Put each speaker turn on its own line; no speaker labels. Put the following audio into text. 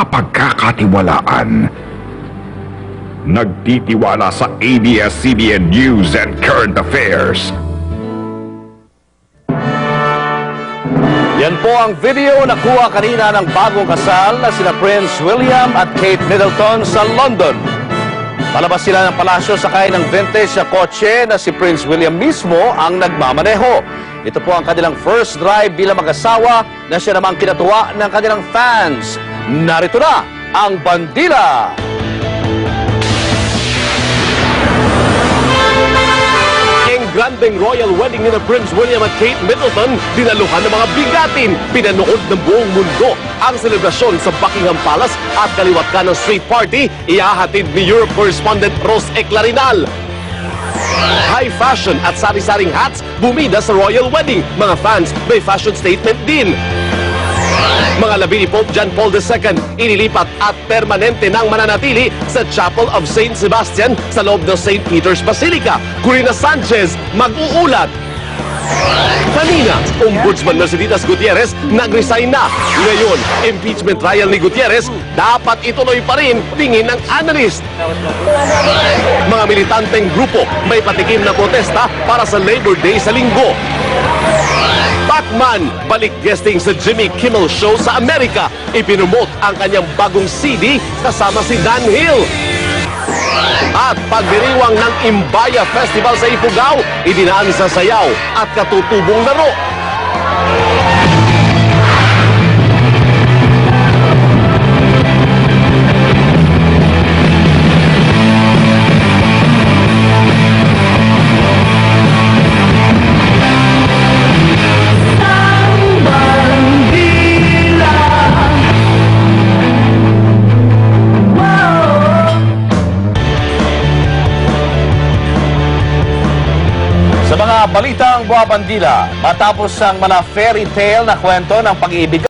Pagkakatiwalaan. Nagtitiwala sa ABS-CBN News and Current Affairs.
Yan po ang video na kuha kanina ng bagong kasal na sina Prince William at Kate Middleton sa London. Palabas sila ng palasyo sakay ng vintage na kotse na si Prince William mismo ang nagmamaneho. Ito po ang kanilang first drive bilang mag-asawa na siya namang kinatuwa ng kanilang fans. Narito na ang bandila! Grandeng royal wedding ni na Prince William at Kate Middleton, dinaluhan ng mga bigatin. Pinanood ng buong mundo ang selebrasyon sa Buckingham Palace at kaliwat ka ng street party, ihahatid ni Europe correspondent Ros Eclarinal. High fashion at sari-saring hats bumida sa royal wedding. Mga fans may fashion statement din. Mga labi ni Pope John Paul II, inilipat at permanente nang mananatili sa Chapel of St. Sebastian sa loob ng St. Peter's Basilica. Corina Sanchez, mag-uulat. Kanina, Ombudsman Merceditas Gutierrez nag-resign na. Ngayon, impeachment trial ni Gutierrez dapat ituloy pa rin, tingin ng analyst. Mga militanteng grupo may patikim na protesta para sa Labor Day sa Linggo. Bachmann, balik guesting sa Jimmy Kimmel Show sa Amerika. Ipinumote ang kanyang bagong CD kasama si Dan Hill. At pagdiriwang ng Imbaya Festival sa Ifugao, idinaan sa sayaw at katutubong laro. Sa mga balitang buwabandila, matapos ang mga fairy tale na kwento ng pag-ibig